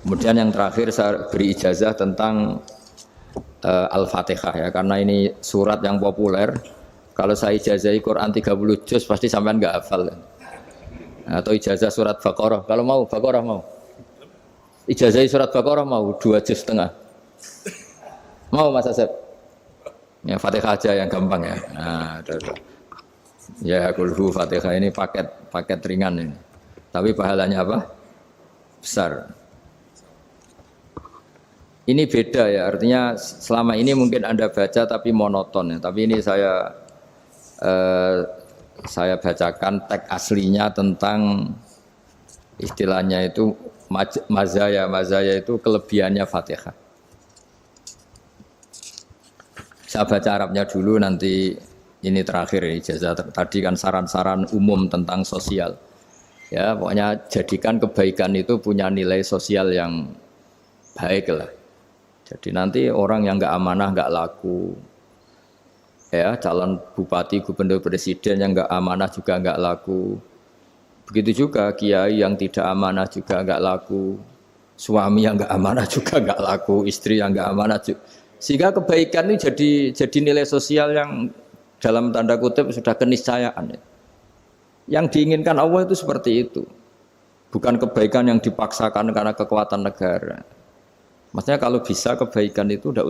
Kemudian yang terakhir saya beri ijazah tentang Al-Fatihah ya, karena ini surat yang populer. Kalau saya ijazahi Quran 30 juz pasti sampean nggak hafal. Atau ijazah surat Baqarah. Kalau mau Baqarah mau. Ijazahi surat Baqarah mau 2 juz setengah. Mau Mas Asep? Ya Fatihah aja yang gampang ya. Nah, ya kulhu Fatihah ini paket ringan ini. Tapi pahalanya apa? Besar. Ini beda ya, artinya selama ini mungkin Anda baca tapi monoton ya. Tapi ini saya bacakan teks aslinya tentang istilahnya itu mazaya. Mazaya itu kelebihannya Fatihah. Saya baca Arabnya dulu, nanti ini terakhir ya, ijazah tadi kan saran-saran umum tentang sosial. Ya, pokoknya jadikan kebaikan itu punya nilai sosial yang baik lah. Jadi nanti orang yang nggak amanah nggak laku, ya calon bupati, gubernur, presiden yang nggak amanah juga nggak laku. Begitu juga kiai yang tidak amanah juga nggak laku, suami yang nggak amanah juga nggak laku, istri yang nggak amanah juga. Sehingga kebaikan ini jadi nilai sosial yang dalam tanda kutip sudah keniscayaan. Yang diinginkan Allah itu seperti itu, bukan kebaikan yang dipaksakan karena kekuatan negara. Maksudnya kalau bisa kebaikan itu tidak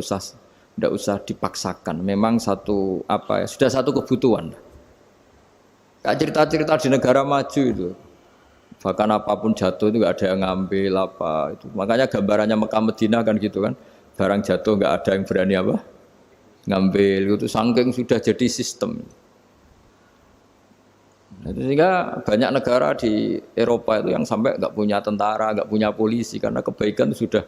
usah dipaksakan. Memang sudah satu kebutuhan. Kayak cerita-cerita di negara maju itu, bahkan apapun jatuh itu nggak ada yang ngambil apa itu. Makanya gambarannya Mekah Medina kan gitu kan, barang jatuh nggak ada yang berani apa ngambil. Itu saking sudah jadi sistem. Sehingga banyak negara di Eropa itu yang sampai nggak punya tentara, nggak punya polisi karena kebaikan itu sudah.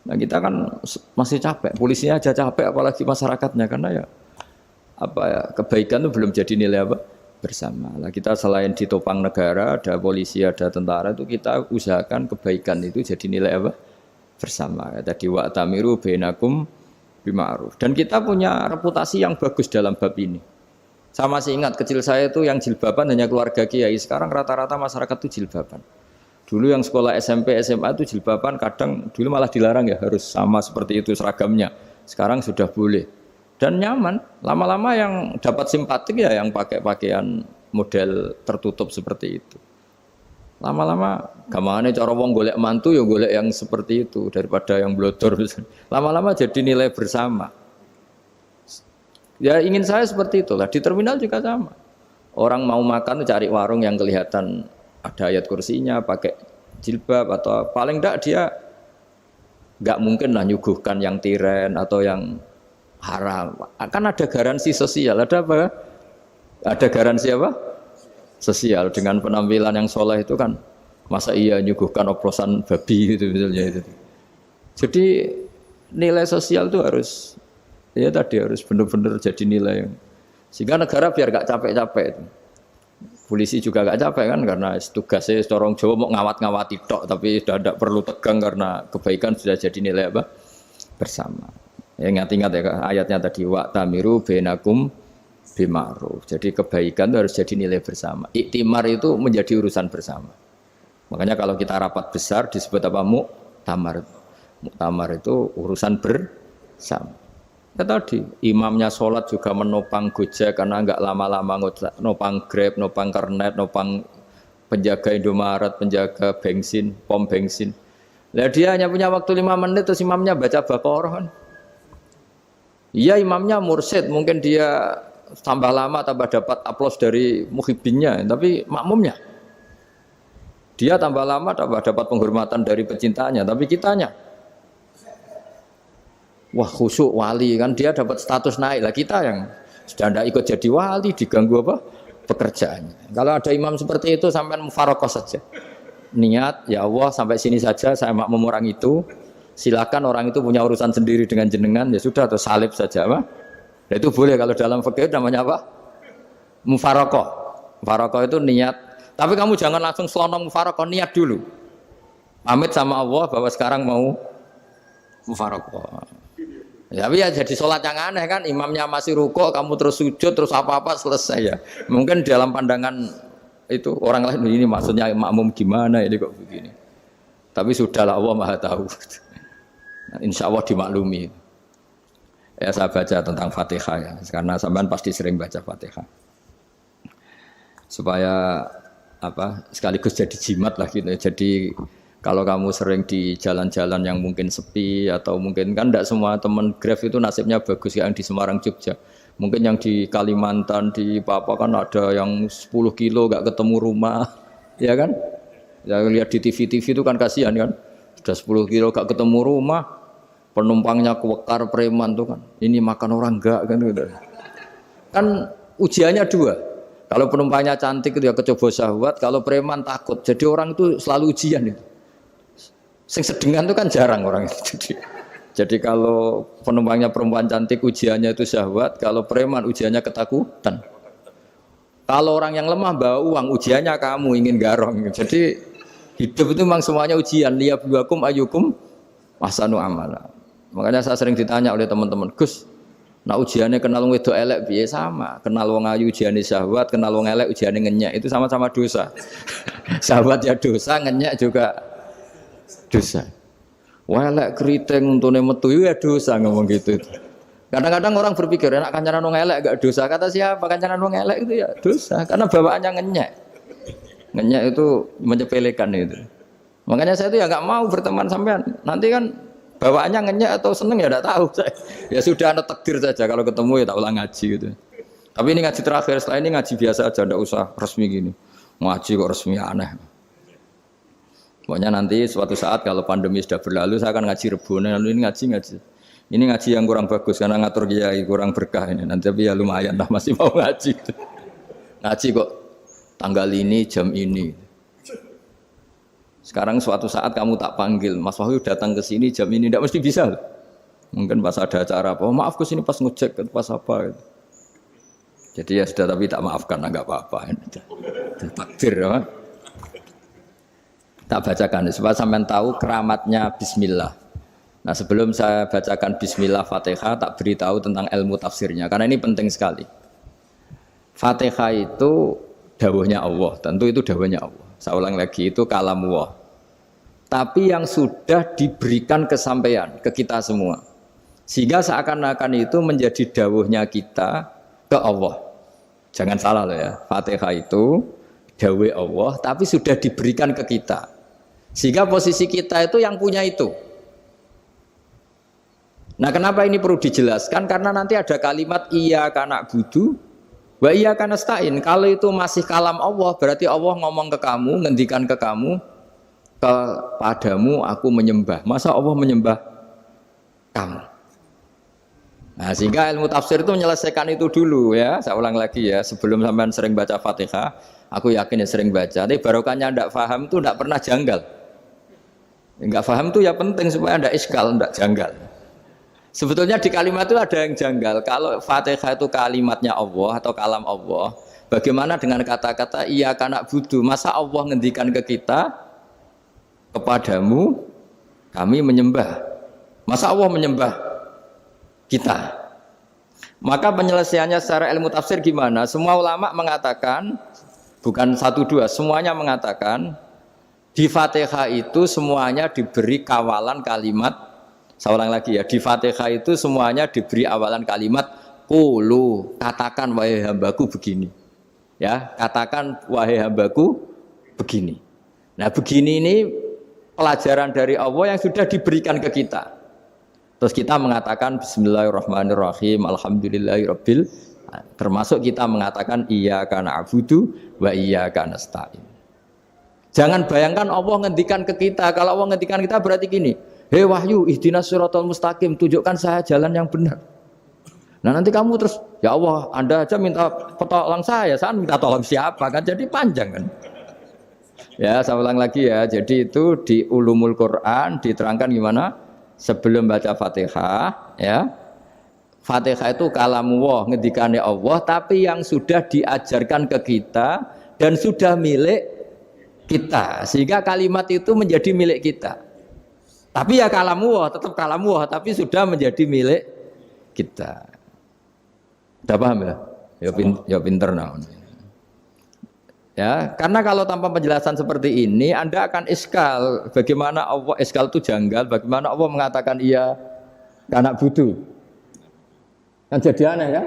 Nah kita kan masih capek, polisinya aja capek apalagi masyarakatnya, karena ya kebaikan itu belum jadi nilai bersama. Nah kita selain ditopang negara, ada polisi, ada tentara, itu kita usahakan kebaikan itu jadi nilai bersama. Tadi wa'tamiru bainakum bima'ruf. Dan kita punya reputasi yang bagus dalam bab ini. Saya masih ingat kecil saya itu yang jilbaban hanya keluarga kiai. Sekarang rata-rata masyarakat itu jilbaban. Dulu yang sekolah SMP, SMA itu jilbaban kadang dulu malah dilarang ya, harus sama seperti itu seragamnya. Sekarang sudah boleh dan nyaman. Lama-lama yang dapat simpatik ya yang pakai pakaian model tertutup seperti itu. Lama-lama gamane cara wong golek mantu ya golek yang seperti itu daripada yang blodor. Lama-lama jadi nilai bersama. Ya ingin saya seperti itulah. Di terminal juga sama. Orang mau makan cari warung yang kelihatan ada ayat kursinya, pakai jilbab, atau paling enggak dia enggak mungkin lah nyuguhkan yang tiren atau yang haram. Akan ada garansi sosial, ada apa? Ada garansi apa? Sosial dengan penampilan yang soleh itu kan, masa iya nyuguhkan oplosan babi itu misalnya itu. Jadi nilai sosial itu harus benar-benar jadi nilai. Sehingga negara biar enggak capek-capek itu. Polisi juga gak capek kan, karena tugasnya seorang Jawa mau ngawat-ngawati tok, tapi sudah tidak perlu tegang karena kebaikan sudah jadi nilai bersama. Ya, ingat-ingat ya ayatnya tadi, wa'tamiru bainakum bima'ruf. Jadi kebaikan itu harus jadi nilai bersama. Iktimar itu menjadi urusan bersama. Makanya kalau kita rapat besar disebut apa? Muktamar. Muktamar itu urusan bersama. Ya tadi, imamnya sholat juga menopang Gojek karena enggak lama-lama nopang Grab, nopang Kernet, nopang penjaga Indomaret, penjaga bensin, pom bensin. Lah dia hanya punya waktu 5 menit terus imamnya baca Baqarah kan. Iya imamnya mursyid, mungkin dia tambah lama tambah dapat aplaus dari muhibbinnya, tapi makmumnya dia tambah lama tambah dapat penghormatan dari pecintanya, tapi kitanya wah khusyuk wali kan, dia dapat status naik lah, kita yang sudah tidak ikut jadi wali diganggu apa pekerjaannya. Kalau ada imam seperti itu sampai mufarokoh saja, niat ya Allah sampai sini saja saya makmum orang itu, silakan orang itu punya urusan sendiri dengan jenengan ya sudah, atau salib saja apa. Nah, itu boleh kalau dalam fikih namanya apa? Mufarokoh. Mufarokoh itu niat, tapi kamu jangan langsung selonong mufarokoh, niat dulu pamit sama Allah bahwa sekarang mau mufarokoh. Ya, tapi ya jadi sholat yang aneh kan, imamnya masih rukuk, kamu terus sujud, terus apa-apa selesai ya. Mungkin dalam pandangan itu orang lain ini maksudnya makmum gimana ini kok begini. Tapi sudahlah Allah Maha tahu. Insya Allah dimaklumi. Ya saya baca tentang Fatihah ya, karena sampean pasti sering baca Fatihah. Supaya apa? Sekaligus jadi jimat lah gitu. Jadi kalau kamu sering di jalan-jalan yang mungkin sepi atau mungkin kan tidak semua teman Grab itu nasibnya bagus yang di Semarang Jogja. Mungkin yang di Kalimantan di Papua kan ada yang 10 kilo gak ketemu rumah, ya kan? Ya lihat di TV-TV itu kan kasihan kan. Sudah 10 kilo gak ketemu rumah, penumpangnya kewekar preman tuh kan. Ini makan orang enggak kan gitu. Kan ujiannya dua. Kalau penumpangnya cantik itu ya kecoba syahwat, kalau preman takut. Jadi orang itu selalu ujian itu. Sing sedengan itu kan jarang orang itu. Jadi kalau penumpangnya perempuan cantik ujiannya itu syahwat, kalau preman ujiannya ketakutan. Kalau orang yang lemah bawa uang ujiannya kamu ingin garong. Jadi hidup itu memang semuanya ujian. Liyabluwakum ayyukum ahsanu amala. Makanya saya sering ditanya oleh teman-teman, Gus, nah ujiannya kenal wong wedok elek piye sama? Kenal wong ayu ujiannya syahwat, kenal wong elek ujiannya ngenyek. Itu sama-sama dosa. Syahwat ya dosa, ngenyek juga dosa. Wah elek keriting untune metu ya dosa ngomong gitu. Kadang-kadang orang berpikir enak kancanan wong elek gak dosa. Kata siapa kancanan wong elek itu ya dosa karena bawaannya ngenyek. Ngenyek itu menyepelekan itu. Makanya saya itu ya nggak mau berteman sampean. Nanti kan bawaannya ngenyek atau seneng ya enggak tahu saya. Ya sudah ada takdir saja kalau ketemu ya tak ulang ngaji gitu. Tapi ini ngaji terakhir, setelah ini ngaji biasa aja enggak usah resmi gini. Ngaji kok resmi aneh. Pokoknya nanti suatu saat kalau pandemi sudah berlalu saya akan ngaji Rebone, lalu ini ngaji. Ini ngaji yang kurang bagus karena ngatur kiai kurang berkah ini. Nanti tapi ya lumayan lah masih mau ngaji. Ngaji kok tanggal ini jam ini. Sekarang suatu saat kamu tak panggil, Mas Wahyu datang ke sini jam ini tidak mesti bisa. Mungkin pas ada acara apa, oh, maaf ke sini pas ngecek pas apa. Jadi ya sudah tapi tak maafkan enggak apa-apa. Takdir ya. Tak bacakan supaya sampean tahu keramatnya bismillah. Nah, sebelum saya bacakan bismillah Fatihah tak beritahu tentang ilmu tafsirnya karena ini penting sekali. Fatihah itu dawuhnya Allah, tentu itu dawuhnya Allah. Saya ulang lagi itu kalamullah. Tapi yang sudah diberikan kesampaian ke kita semua. Sehingga seakan-akan itu menjadi dawuhnya kita ke Allah. Jangan salah loh ya. Fatihah itu dawuh Allah tapi sudah diberikan ke kita. Sehingga posisi kita itu yang punya itu. Nah kenapa ini perlu dijelaskan? Karena nanti ada kalimat iyyaka na'budu wa iyyaka nasta'in. Kalau itu masih kalam Allah, berarti Allah ngomong ke kamu, ngendikan ke kamu, kepadamu aku menyembah. Masa Allah menyembah kamu? Nah sehingga ilmu tafsir itu menyelesaikan itu dulu ya. Saya ulang lagi ya, sebelum sampean sering baca Fatihah, aku yakin ya sering baca. Tapi barokahnya ndak paham itu ndak pernah janggal. Enggak paham itu ya penting supaya ndak iskal, ndak janggal. Sebetulnya di kalimat itu ada yang janggal. Kalau Fatihah itu kalimatnya Allah atau kalam Allah, bagaimana dengan kata-kata iyyaka na'budu? Masa Allah ngendikan ke kita, kepadamu kami menyembah. Masa Allah menyembah kita? Maka penyelesaiannya secara ilmu tafsir gimana? Semua ulama mengatakan, bukan satu dua, semuanya mengatakan di Fatihah itu semuanya diberi kawalan kalimat. Saya ulang lagi ya, di Fatihah itu semuanya diberi awalan kalimat qulu, katakan wahai hambaku begini. Ya, katakan wahai hambaku begini. Nah, begini ini pelajaran dari Allah yang sudah diberikan ke kita. Terus kita mengatakan bismillahirrahmanirrahim, alhamdulillahirabbil, termasuk kita mengatakan iyyaka na'budu wa iyyaka nasta'in. Jangan bayangkan Allah ngendikan ke kita. Kalau Allah ngendikan kita berarti gini, hei Wahyu, ihdinas siratal mustaqim, tunjukkan saya jalan yang benar. Nah nanti kamu terus, ya Allah, Anda aja minta pertolongan saya minta tolong siapa kan? Jadi panjang kan? Ya, saya ulang lagi ya. Jadi itu di Ulumul Quran diterangkan gimana? Sebelum baca Fatihah, ya. Fatihah itu kalamullah, ngendikane Allah, tapi yang sudah diajarkan ke kita dan sudah milik kita, sehingga kalimat itu menjadi milik kita. Tapi ya kalamullah, tetap kalamullah, tapi sudah menjadi milik kita. Sudah paham ya? Ya pinter nah. Ya, karena kalau tanpa penjelasan seperti ini Anda akan iskal. Bagaimana Allah iskal itu janggal, bagaimana Allah mengatakan iya anak budu. Kan jadi aneh kan?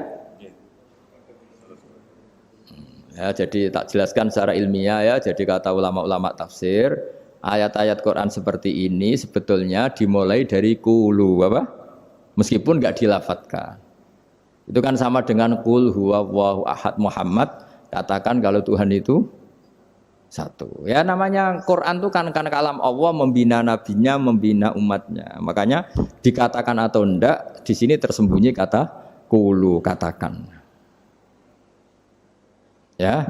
Ya, jadi tak jelaskan secara ilmiah ya. Jadi kata ulama-ulama tafsir, ayat-ayat Quran seperti ini sebetulnya dimulai dari qulu apa? Meskipun enggak dilafatkan. Itu kan sama dengan qul huwallahu ahad Muhammad. Katakan kalau Tuhan itu satu. Ya namanya Quran itu kan kalam Allah membina nabinya, membina umatnya. Makanya dikatakan atau enggak, di sini tersembunyi kata qulu, katakan. Ya.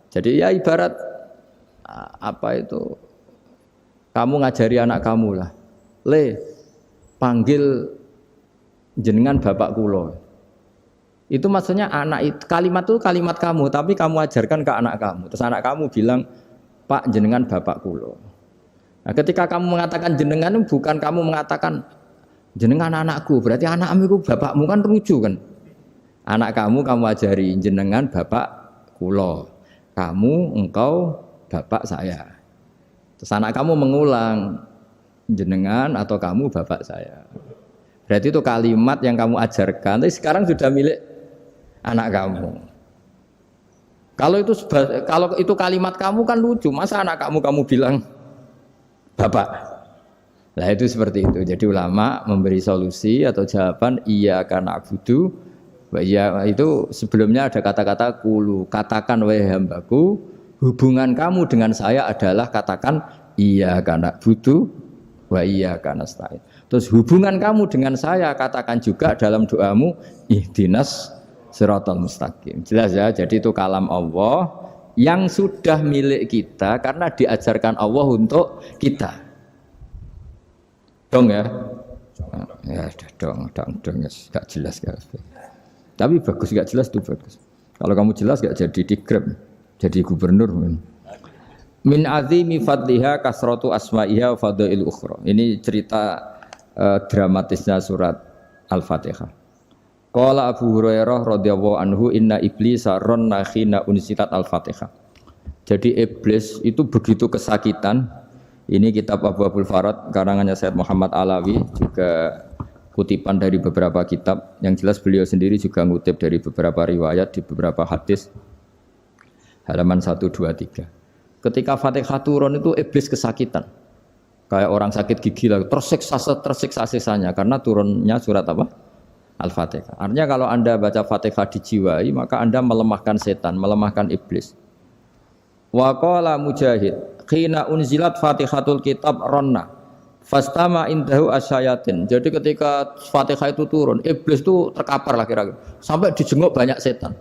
Jadi ya ibarat apa itu? Kamu ngajari anak kamu lah. Panggil jenengan bapak kula. Itu maksudnya anak itu kalimat kamu, tapi kamu ajarkan ke anak kamu. Terus anak kamu bilang, Pak jenengan bapak kulo. Nah, ketika kamu mengatakan jenengan, bukan kamu mengatakan jenengan anakku, berarti anakmu itu bapakmu, kan lucu kan? Anak kamu ajari jenengan bapak kulo, kamu engkau bapak saya. Terus anak kamu mengulang jenengan atau kamu bapak saya. Berarti itu kalimat yang kamu ajarkan, tapi sekarang sudah milik anak kamu. Kalau itu kalimat kamu kan lucu, masa anak kamu bilang bapak. Nah itu seperti itu. Jadi ulama memberi solusi atau jawaban iya karena abudu. Iya itu sebelumnya ada kata-kata kulu, katakan wahai hambaku, hubungan kamu dengan saya adalah katakan iya karena abudu wa iya karena nasta'in. Terus hubungan kamu dengan saya katakan juga dalam doamu ihdinas siratal mustaqim. Jelas ya, jadi itu kalam Allah yang sudah milik kita karena diajarkan Allah untuk kita. Dong ya? Ya sudah dong, gak jelas gak. Tapi bagus gak jelas itu bagus. Kalau kamu jelas gak jadi digrab, jadi gubernur. Min azimi fadliha kasratu asma'iha wa fadail ukhra. Ini cerita dramatisnya surat Al-Fatihah. Qala Abu Hurairah radhiyallahu anhu inna iblisa ranna khina unsilat Al-Fatihah. Jadi iblis itu begitu kesakitan. Ini kitab Abu Abul Farad karangannya Sayyid Muhammad Alawi, juga kutipan dari beberapa kitab. Yang jelas beliau sendiri juga ngutip dari beberapa riwayat di beberapa hadis. Halaman 123. Ketika Fatihah turun itu iblis kesakitan. Kayak orang sakit gigi lah, tersiksa sisanya karena turunnya surat apa? Al-Fatihah. Artinya kalau Anda baca Fatihah dijiwai, maka Anda melemahkan setan, melemahkan iblis. Wa qala Mujahid, khina unzilat Fatihatul kitab ronna fastama indahu asyayatin. Jadi ketika Fatihah itu turun, iblis itu terkapar lah kira-kira. Sampai dijenguk banyak setan.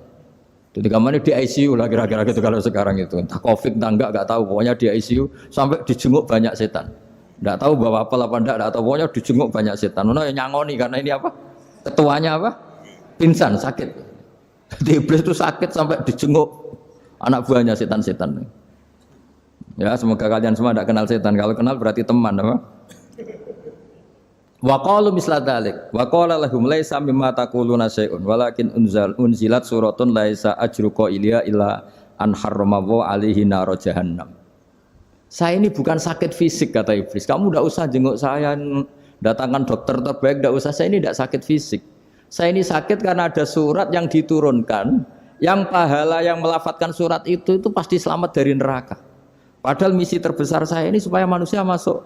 Jadi kamarnya di ICU lah kira-kira gitu kalau sekarang itu. Entah Covid entah enggak tahu, pokoknya di ICU sampai dijenguk banyak setan. Enggak tahu bawa apa enggak tahu, pokoknya dijenguk banyak setan. Ono yang nyangoni karena ini apa? Ketuanya apa? Pingsan, sakit. Jadi iblis itu sakit sampai dijenguk anak buahnya setan-setan. Ya, semoga kalian semua tidak kenal setan. Kalau kenal berarti teman, apa? Wa qalu misla dzalik. Wa qala lahum laisa mimma taquluna syai'un walakin unzilat suratun laisa ajruqa ilya illa an harramahu alaihi nar jahannam. Saya ini bukan sakit fisik kata iblis. Kamu tidak usah jenguk saya, datangkan dokter terbaik, tidak usah. Saya ini tidak sakit fisik. Saya ini sakit karena ada surat yang diturunkan, yang pahala yang melafadzkan surat itu pasti selamat dari neraka. Padahal misi terbesar saya ini supaya manusia masuk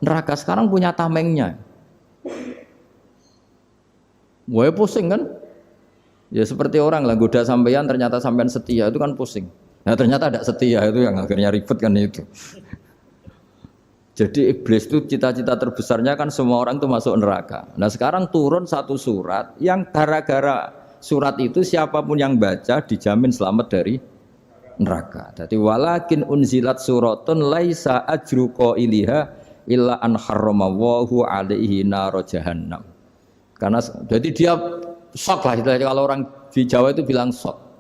neraka. Sekarang punya tamengnya. Wah pusing kan? Ya seperti orang lah goda sampean, ternyata sampean setia, itu kan pusing. Nah ternyata tidak setia, itu yang akhirnya ribet kan itu. Jadi iblis itu cita-cita terbesarnya kan semua orang itu masuk neraka. Nah sekarang turun satu surat yang gara-gara surat itu siapapun yang baca dijamin selamat dari neraka. Jadi walakin unzilat suratun laisa ajru qailiha illa an harramahu alaihi nar jahannam. Karena jadi dia shock lah, kalau orang di Jawa itu bilang shock.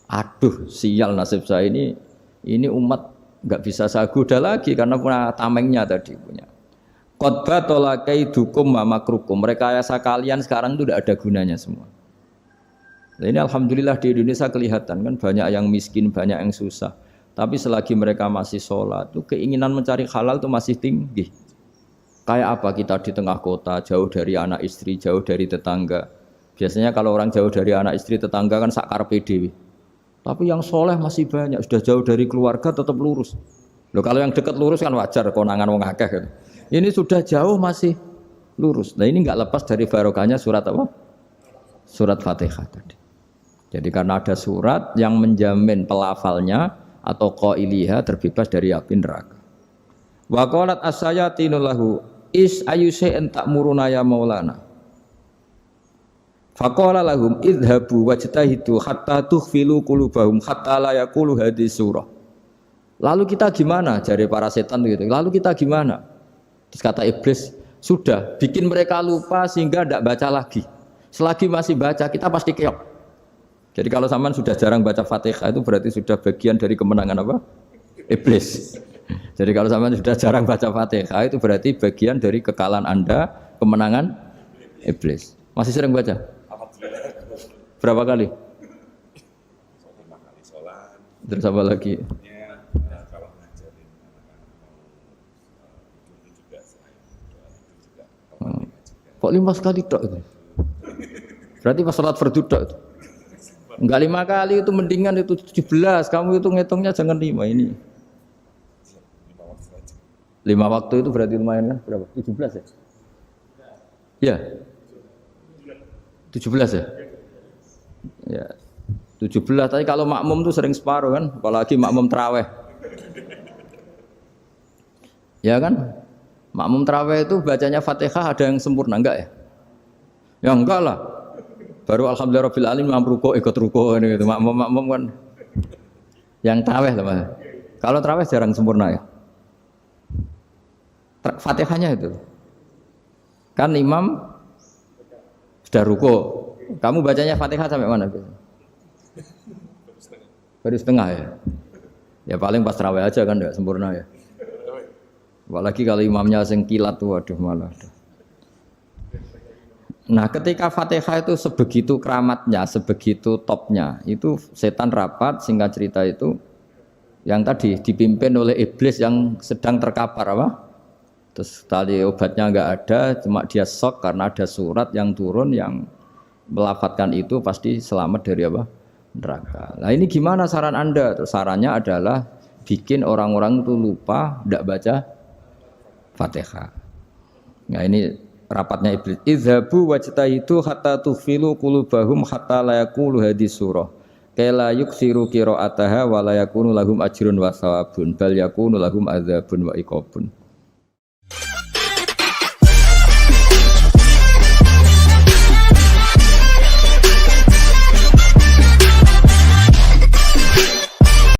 Aduh sial nasib saya ini umat nggak bisa saya goda lagi karena punya tamengnya tadi punya. Qad tolakaidukum wa makrukum. Rekayasa kalian sekarang itu tidak ada gunanya semua. Nah, ini alhamdulillah di Indonesia kelihatan kan banyak yang miskin, banyak yang susah. Tapi selagi mereka masih sholat, itu keinginan mencari halal itu masih tinggi. Kayak apa kita di tengah kota, jauh dari anak istri, jauh dari tetangga. Biasanya kalau orang jauh dari anak istri, tetangga kan sakar PDW. Tapi yang soleh masih banyak, sudah jauh dari keluarga tetap lurus. Loh, kalau yang dekat lurus kan wajar, konangan wong akeh kan. Ini sudah jauh masih lurus. Nah ini nggak lepas dari barokahnya surat apa? Surat Fatihah tadi. Jadi karena ada surat yang menjamin pelafalnya atau qailiha terbebas dari api neraka. Wa qalat as-sayatinu lahu is ayyusai'in ta'muruna ya maulana. Faqala lahum idhabu wajtahidu hatta tukhfilu qulubahum hatta la yaqulu hadhihi surah. Lalu kita gimana? Jari para setan gitu. Lalu kita gimana? Terus kata iblis, sudah bikin mereka lupa sehingga tidak baca lagi. Selagi masih baca kita pasti keok. Jadi kalau sampean sudah jarang baca Fatihah itu berarti sudah bagian dari kemenangan apa? Iblis. Jadi kalau sampean sudah jarang baca Fatihah itu berarti bagian dari kekalahan Anda, kemenangan iblis. Masih sering baca? Berapa kali? 5 kali sholat. Terus apa lagi? Kalau ngajarin itu juga saya juga. Kok 5 kali tok itu? Berarti pas sholat fardu tok itu? Enggak 5 kali itu mendingan itu 17. Kamu itu ngitungnya jangan 5 ini. 5 waktu aja. 5 waktu itu berarti lumayan kan? Berapa? 17 ya? Iya. 17 ya? Ya. 17, tapi kalau makmum tuh sering separuh kan, apalagi makmum tarawih. Ya kan? Makmum tarawih itu bacanya Fatihah ada yang sempurna enggak ya? Ya enggak lah. Baru alhamdulillahirabbil alamin ruko ikut ruko gitu. Makmum kan yang tarawih lah Mas. Kalau tarawih jarang sempurna ya. Fatihahnya itu. Kan imam sudah ruko. Kamu bacanya Fatihah sampai mana? Baru setengah ya. Ya paling pas tarawih aja kan enggak sempurna ya. Apalagi kalau imamnya sing kilat tuh waduh malah. Nah, ketika Fatihah itu sebegitu keramatnya, sebegitu topnya, itu setan rapat, singkat cerita itu yang tadi dipimpin oleh iblis yang sedang terkapar apa? Terus tali obatnya enggak ada, cuma dia shock karena ada surat yang turun yang melafatkan itu pasti selamat dari apa? Neraka. Nah ini gimana saran Anda? Terus sarannya adalah bikin orang-orang itu lupa, tidak baca Fatihah. Nah ini rapatnya iblis. Idhabu wajtahidu hatta tufilu qulubahum hatta la yaqulu hadhihi surah. Kala yuksiru qira'ataha wa la yakunu lahum ajrun wa thawabun bal yakunu lahum adzabun wa iqabun.